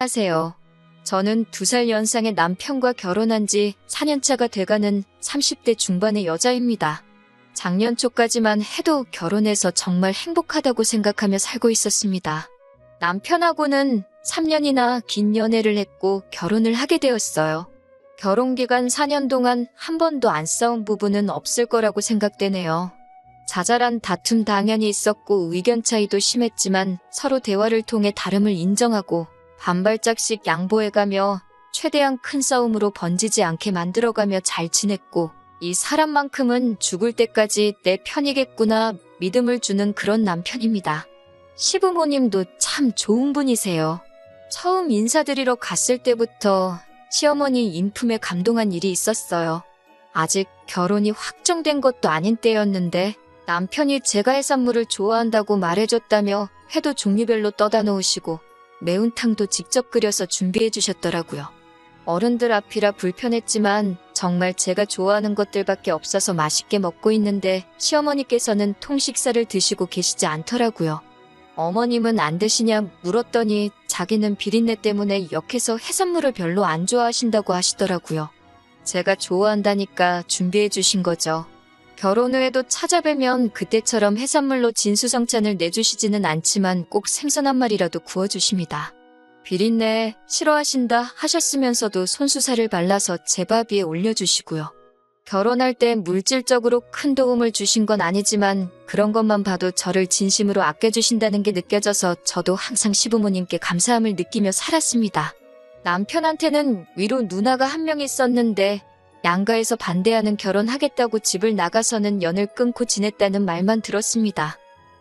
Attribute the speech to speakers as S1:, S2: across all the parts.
S1: 하세요. 저는 2살 연상의 남편과 결혼한 지 4년차가 돼가는 30대 중반의 여자입니다. 작년 초까지만 해도 결혼해서 정말 행복하다고 생각하며 살고 있었습니다. 남편하고는 3년이나 긴 연애를 했고 결혼을 하게 되었어요. 결혼 기간 4년 동안 한 번도 안 싸운 부분은 없을 거라고 생각되네요. 자잘한 다툼 당연히 있었고 의견 차이도 심했지만 서로 대화를 통해 다름을 인정하고 반발짝씩 양보해가며 최대한 큰 싸움으로 번지지 않게 만들어가며 잘 지냈고 이 사람만큼은 죽을 때까지 내 편이겠구나 믿음을 주는 그런 남편입니다. 시부모님도 참 좋은 분이세요. 처음 인사드리러 갔을 때부터 시어머니 인품에 감동한 일이 있었어요. 아직 결혼이 확정된 것도 아닌 때였는데 남편이 제가 해산물을 좋아한다고 말해줬다며 회도 종류별로 떠다 놓으시고 매운탕도 직접 끓여서 준비해 주셨더라고요. 어른들 앞이라 불편했지만 정말 제가 좋아하는 것들밖에 없어서 맛있게 먹고 있는데 시어머니께서는 통식사를 드시고 계시지 않더라고요. 어머님은 안 드시냐 물었더니 자기는 비린내 때문에 역해서 해산물을 별로 안 좋아하신다고 하시더라고요. 제가 좋아한다니까 준비해 주신 거죠. 결혼 후에도 찾아뵈면 그때처럼 해산물로 진수성찬을 내주시지는 않지만 꼭 생선 한 마리라도 구워주십니다. 비린내 싫어하신다 하셨으면서도 손수사를 발라서 제 밥 위에 올려주시고요. 결혼할 때 물질적으로 큰 도움을 주신 건 아니지만 그런 것만 봐도 저를 진심으로 아껴주신다는 게 느껴져서 저도 항상 시부모님께 감사함을 느끼며 살았습니다. 남편한테는 위로 누나가 한 명 있었는데 양가에서 반대하는 결혼하겠다고 집을 나가서는 연을 끊고 지냈다는 말만 들었습니다.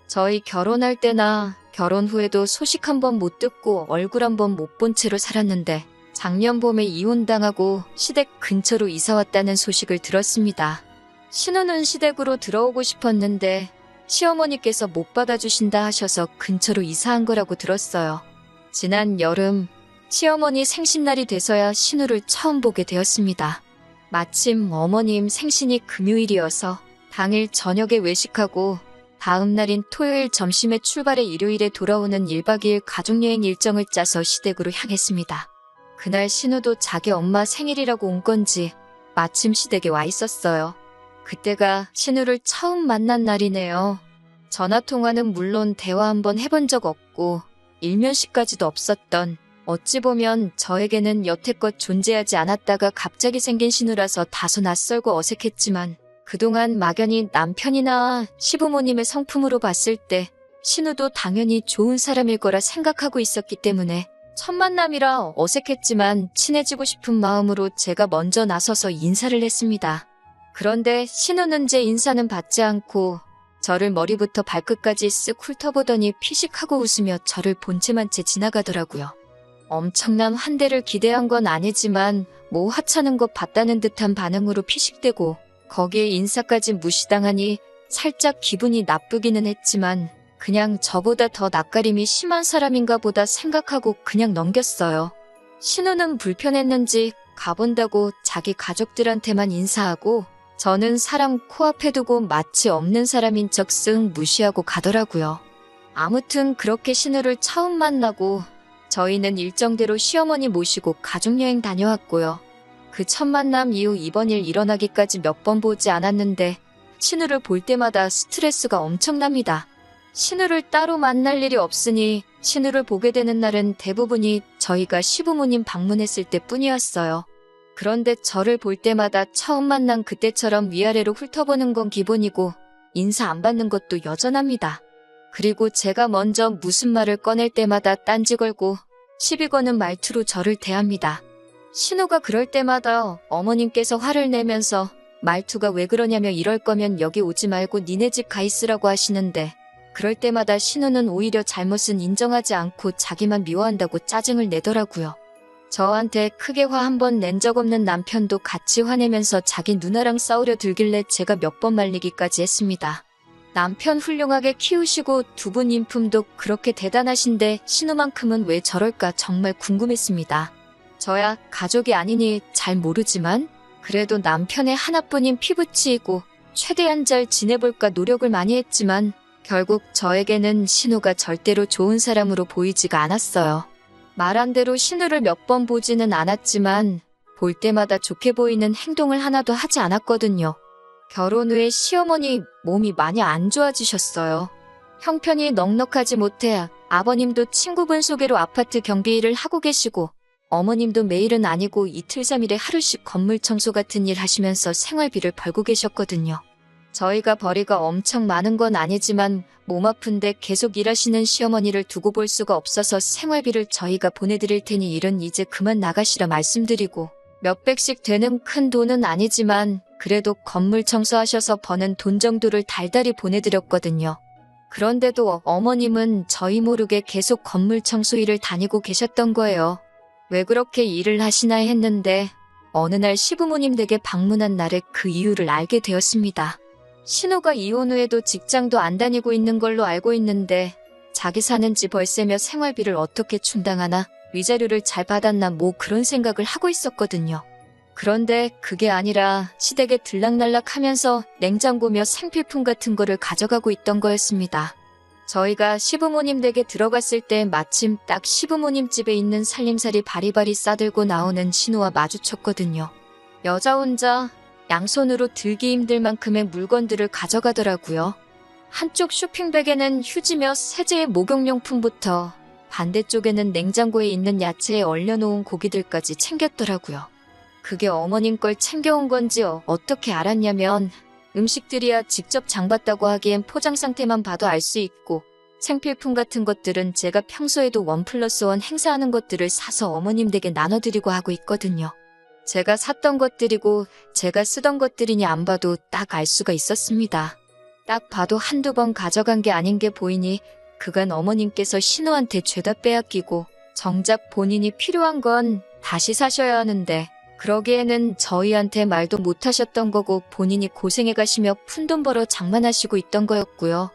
S1: 저희 결혼할 때나 결혼 후에도 소식 한 번 못 듣고 얼굴 한 번 못 본 채로 살았는데 작년 봄에 이혼당하고 시댁 근처로 이사왔다는 소식을 들었습니다. 신우는 시댁으로 들어오고 싶었는데 시어머니께서 못 받아주신다 하셔서 근처로 이사한 거라고 들었어요. 지난 여름 시어머니 생신날이 돼서야 신우를 처음 보게 되었습니다. 마침 어머님 생신이 금요일이어서 당일 저녁에 외식하고 다음 날인 토요일 점심에 출발해 일요일에 돌아오는 1박 2일 가족여행 일정을 짜서 시댁으로 향했습니다. 그날 신우도 자기 엄마 생일이라고 온 건지 마침 시댁에 와 있었어요. 그때가 신우를 처음 만난 날이네요. 전화통화는 물론 대화 한번 해본 적 없고 일면식까지도 없었던 어찌 보면 저에게는 여태껏 존재하지 않았다가 갑자기 생긴 신우라서 다소 낯설고 어색했지만 그동안 막연히 남편이나 시부모님의 성품으로 봤을 때 신우도 당연히 좋은 사람일 거라 생각하고 있었기 때문에 첫 만남이라 어색했지만 친해지고 싶은 마음으로 제가 먼저 나서서 인사를 했습니다. 그런데 신우는 제 인사는 받지 않고 저를 머리부터 발끝까지 쓱 훑어보더니 피식하고 웃으며 저를 본체만 채 지나가더라고요. 엄청난 환대를 기대한 건 아니지만 뭐 하찮은 것 봤다는 듯한 반응으로 피식대고 거기에 인사까지 무시당하니 살짝 기분이 나쁘기는 했지만 그냥 저보다 더 낯가림이 심한 사람인가 보다 생각하고 그냥 넘겼어요. 신우는 불편했는지 가본다고 자기 가족들한테만 인사하고 저는 사람 코앞에 두고 마치 없는 사람인 척 쓱 무시하고 가더라고요. 아무튼 그렇게 신우를 처음 만나고 저희는 일정대로 시어머니 모시고 가족여행 다녀왔고요. 그 첫 만남 이후 이번 일 일어나기까지 몇 번 보지 않았는데 신우를 볼 때마다 스트레스가 엄청납니다. 신우를 따로 만날 일이 없으니 신우를 보게 되는 날은 대부분이 저희가 시부모님 방문했을 때뿐이었어요. 그런데 저를 볼 때마다 처음 만난 그때처럼 위아래로 훑어보는 건 기본이고 인사 안 받는 것도 여전합니다. 그리고 제가 먼저 무슨 말을 꺼낼 때마다 딴지 걸고 시비 거는 말투로 저를 대합니다. 신우가 그럴 때마다 어머님께서 화를 내면서 말투가 왜 그러냐며 이럴 거면 여기 오지 말고 니네 집 가 있으라고 하시는데 그럴 때마다 신우는 오히려 잘못은 인정하지 않고 자기만 미워한다고 짜증을 내더라고요. 저한테 크게 화 한 번 낸 적 없는 남편도 같이 화내면서 자기 누나랑 싸우려 들길래 제가 몇 번 말리기까지 했습니다. 남편 훌륭하게 키우시고 두 분 인품도 그렇게 대단하신데 신우만큼은 왜 저럴까 정말 궁금했습니다. 저야 가족이 아니니 잘 모르지만 그래도 남편의 하나뿐인 피부치이고 최대한 잘 지내볼까 노력을 많이 했지만 결국 저에게는 신우가 절대로 좋은 사람으로 보이지가 않았어요. 말한 대로 신우를 몇 번 보지는 않았지만 볼 때마다 좋게 보이는 행동을 하나도 하지 않았거든요. 결혼 후에 시어머니 몸이 많이 안 좋아지셨어요. 형편이 넉넉하지 못해 아버님도 친구분 소개로 아파트 경비 일을 하고 계시고 어머님도 매일은 아니고 이틀 3일에 하루씩 건물 청소 같은 일 하시면서 생활비를 벌고 계셨거든요. 저희가 벌이가 엄청 많은 건 아니지만 몸 아픈데 계속 일하시는 시어머니를 두고 볼 수가 없어서 생활비를 저희가 보내드릴 테니 일은 이제 그만 나가시라 말씀드리고 몇백씩 되는 큰 돈은 아니지만 그래도 건물 청소하셔서 버는 돈 정도를 달달이 보내드렸거든요. 그런데도 어머님은 저희 모르게 계속 건물 청소 일을 다니고 계셨던 거예요. 왜 그렇게 일을 하시나 했는데 어느 날 시부모님 댁에 방문한 날에 그 이유를 알게 되었습니다. 신우가 이혼 후에도 직장도 안 다니고 있는 걸로 알고 있는데 자기 사는 집 월세며 생활비를 어떻게 충당하나 위자료를 잘 받았나 뭐 그런 생각을 하고 있었거든요. 그런데 그게 아니라 시댁에 들락날락하면서 냉장고며 생필품 같은 거를 가져가고 있던 거였습니다. 저희가 시부모님 댁에 들어갔을 때 마침 딱 시부모님 집에 있는 살림살이 바리바리 싸들고 나오는 신우와 마주쳤거든요. 여자 혼자 양손으로 들기 힘들 만큼의 물건들을 가져가더라고요. 한쪽 쇼핑백에는 휴지며 세제의 목욕용품부터 반대쪽에는 냉장고에 있는 야채에 얼려놓은 고기들까지 챙겼더라고요. 그게 어머님 걸 챙겨온 건지 어떻게 알았냐면 음식들이야 직접 장봤다고 하기엔 포장 상태만 봐도 알 수 있고 생필품 같은 것들은 제가 평소에도 1+1 행사하는 것들을 사서 어머님 댁에 나눠드리고 하고 있거든요. 제가 샀던 것들이고 제가 쓰던 것들이니 안 봐도 딱 알 수가 있었습니다. 딱 봐도 한두 번 가져간 게 아닌 게 보이니 그간 어머님께서 신우한테 죄다 빼앗기고 정작 본인이 필요한 건 다시 사셔야 하는데 그러기에는 저희한테 말도 못하셨던 거고 본인이 고생해 가시며 푼돈 벌어 장만하시고 있던 거였고요.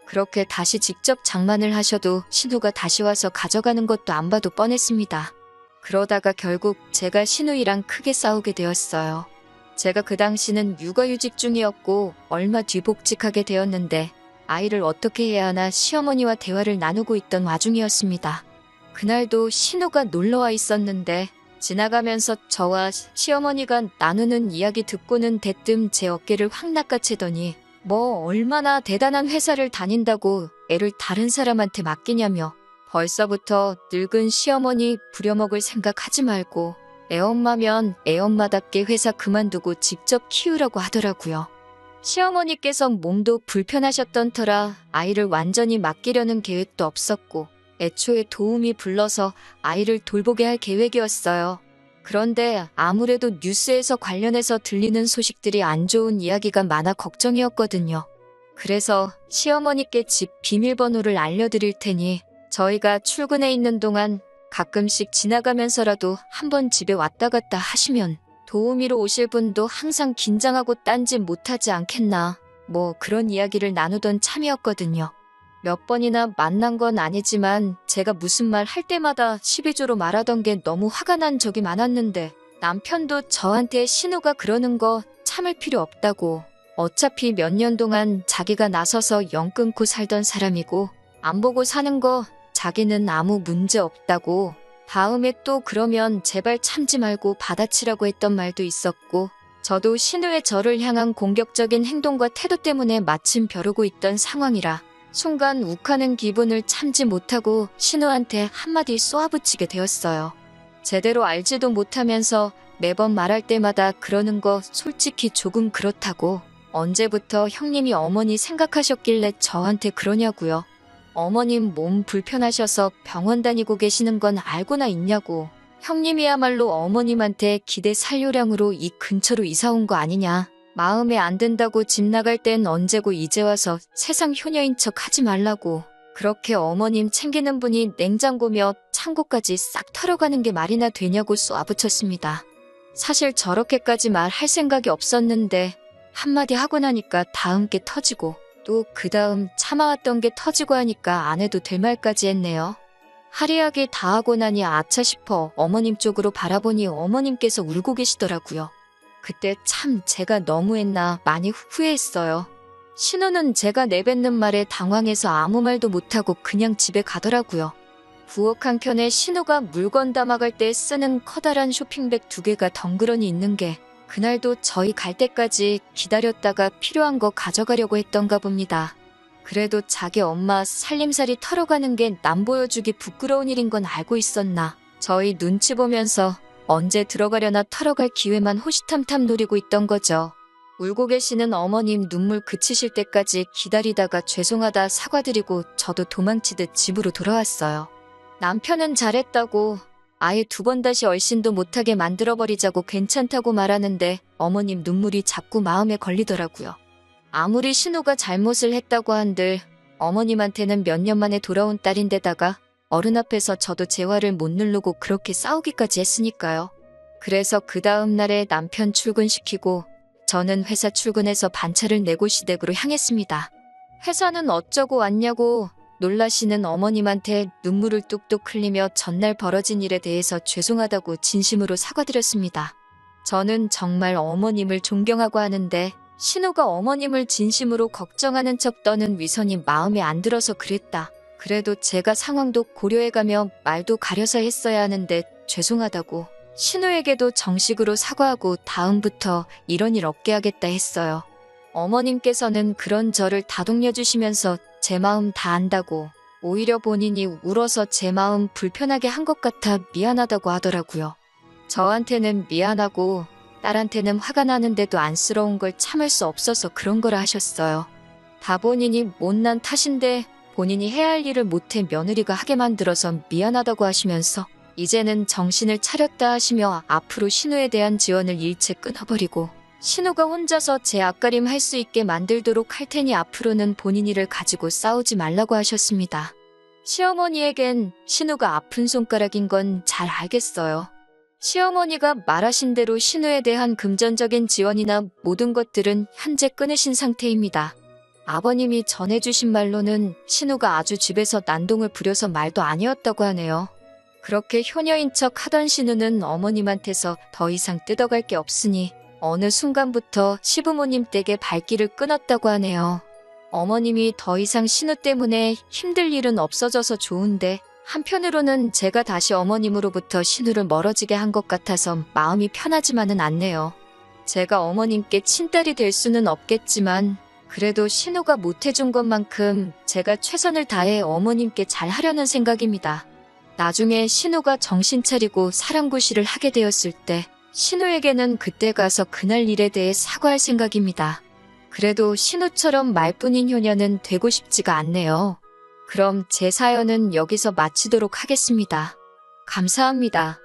S1: 그렇게 다시 직접 장만을 하셔도 신우가 다시 와서 가져가는 것도 안 봐도 뻔했습니다. 그러다가 결국 제가 신우이랑 크게 싸우게 되었어요. 제가 그 당시는 육아휴직 중이었고 얼마 뒤 복직하게 되었는데 아이를 어떻게 해야 하나 시어머니와 대화를 나누고 있던 와중이었습니다. 그날도 신우가 놀러와 있었는데 지나가면서 저와 시어머니가 나누는 이야기 듣고는 대뜸 제 어깨를 확 낚아채더니 뭐 얼마나 대단한 회사를 다닌다고 애를 다른 사람한테 맡기냐며 벌써부터 늙은 시어머니 부려먹을 생각하지 말고 애엄마면 애엄마답게 회사 그만두고 직접 키우라고 하더라고요. 시어머니께서 몸도 불편하셨던 터라 아이를 완전히 맡기려는 계획도 없었고 애초에 도움이 불러서 아이를 돌보게 할 계획이었어요. 그런데 아무래도 뉴스에서 관련해서 들리는 소식들이 안 좋은 이야기가 많아 걱정이었거든요. 그래서 시어머니께 집 비밀번호를 알려드릴 테니 저희가 출근해 있는 동안 가끔씩 지나가면서라도 한번 집에 왔다 갔다 하시면 도우미로 오실 분도 항상 긴장하고 딴짓 못하지 않겠나 뭐 그런 이야기를 나누던 참이었거든요. 몇 번이나 만난 건 아니지만 제가 무슨 말 할 때마다 시비조로 말하던 게 너무 화가 난 적이 많았는데 남편도 저한테 신우가 그러는 거 참을 필요 없다고 어차피 몇 년 동안 자기가 나서서 영 끊고 살던 사람이고 안 보고 사는 거 자기는 아무 문제 없다고 다음에 또 그러면 제발 참지 말고 받아치라고 했던 말도 있었고 저도 신우의 저를 향한 공격적인 행동과 태도 때문에 마침 벼르고 있던 상황이라 순간 욱하는 기분을 참지 못하고 신우한테 한마디 쏘아붙이게 되었어요. 제대로 알지도 못하면서 매번 말할 때마다 그러는 거 솔직히 조금 그렇다고 언제부터 형님이 어머니 생각하셨길래 저한테 그러냐고요. 어머님 몸 불편하셔서 병원 다니고 계시는 건 알고나 있냐고. 형님이야말로 어머님한테 기대 살요량으로 이 근처로 이사 온 거 아니냐. 마음에 안 든다고 집 나갈 땐 언제고 이제 와서 세상 효녀인 척 하지 말라고. 그렇게 어머님 챙기는 분이 냉장고며 창고까지 싹 털어가는 게 말이나 되냐고 쏘아붙였습니다. 사실 저렇게까지 말할 생각이 없었는데 한마디 하고 나니까 다음 게 터지고 또 그 다음 참아왔던 게 터지고 하니까 안 해도 될 말까지 했네요. 하리하게 다 하고 나니 아차 싶어 어머님 쪽으로 바라보니 어머님께서 울고 계시더라고요. 그때 참 제가 너무했나 많이 후회했어요. 신우는 제가 내뱉는 말에 당황해서 아무 말도 못하고 그냥 집에 가더라고요. 부엌 한켠에 신우가 물건 담아갈 때 쓰는 커다란 쇼핑백 2개가 덩그러니 있는 게 그날도 저희 갈 때까지 기다렸다가 필요한 거 가져가려고 했던가 봅니다. 그래도 자기 엄마 살림살이 털어가는 게 남 보여주기 부끄러운 일인 건 알고 있었나. 저희 눈치 보면서 언제 들어가려나 털어갈 기회만 호시탐탐 노리고 있던 거죠. 울고 계시는 어머님 눈물 그치실 때까지 기다리다가 죄송하다 사과드리고 저도 도망치듯 집으로 돌아왔어요. 남편은 잘했다고 아예 2번 다시 얼씬도 못하게 만들어버리자고 괜찮다고 말하는데 어머님 눈물이 자꾸 마음에 걸리더라고요. 아무리 신우가 잘못을 했다고 한들 어머님한테는 몇 년 만에 돌아온 딸인데다가 어른 앞에서 저도 제 화를 못 누르고 그렇게 싸우기까지 했으니까요. 그래서 그 다음 날에 남편 출근시키고 저는 회사 출근해서 반차를 내고 시댁으로 향했습니다. 회사는 어쩌고 왔냐고 놀라시는 어머님한테 눈물을 뚝뚝 흘리며 전날 벌어진 일에 대해서 죄송하다고 진심으로 사과드렸습니다. 저는 정말 어머님을 존경하고 하는데 신우가 어머님을 진심으로 걱정하는 척 떠는 위선이 마음에 안 들어서 그랬다. 그래도 제가 상황도 고려해가며 말도 가려서 했어야 하는데 죄송하다고 신우에게도 정식으로 사과하고 다음부터 이런 일 없게 하겠다 했어요. 어머님께서는 그런 저를 다독여주시면서 제 마음 다 안다고 오히려 본인이 울어서 제 마음 불편하게 한 것 같아 미안하다고 하더라고요. 저한테는 미안하고 딸한테는 화가 나는데도 안쓰러운 걸 참을 수 없어서 그런 거라 하셨어요. 다 본인이 못난 탓인데 본인이 해야 할 일을 못해 며느리가 하게 만들어서 미안하다고 하시면서 이제는 정신을 차렸다 하시며 앞으로 신우에 대한 지원을 일체 끊어버리고 신우가 혼자서 제 앞가림 할 수 있게 만들도록 할 테니 앞으로는 본인 일을 가지고 싸우지 말라고 하셨습니다. 시어머니에겐 신우가 아픈 손가락인 건 잘 알겠어요. 시어머니가 말하신 대로 신우에 대한 금전적인 지원이나 모든 것들은 현재 끊으신 상태입니다. 아버님이 전해주신 말로는 신우가 아주 집에서 난동을 부려서 말도 아니었다고 하네요. 그렇게 효녀인 척 하던 신우는 어머님한테서 더 이상 뜯어갈 게 없으니 어느 순간부터 시부모님 댁에 발길을 끊었다고 하네요. 어머님이 더 이상 신우 때문에 힘들 일은 없어져서 좋은데 한편으로는 제가 다시 어머님으로부터 신우를 멀어지게 한 것 같아서 마음이 편하지만은 않네요. 제가 어머님께 친딸이 될 수는 없겠지만 그래도 신우가 못해준 것만큼 제가 최선을 다해 어머님께 잘하려는 생각입니다. 나중에 신우가 정신 차리고 사랑구실을 하게 되었을 때 신우에게는 그때 가서 그날 일에 대해 사과할 생각입니다. 그래도 신우처럼 말뿐인 효녀는 되고 싶지가 않네요. 그럼 제 사연은 여기서 마치도록 하겠습니다. 감사합니다.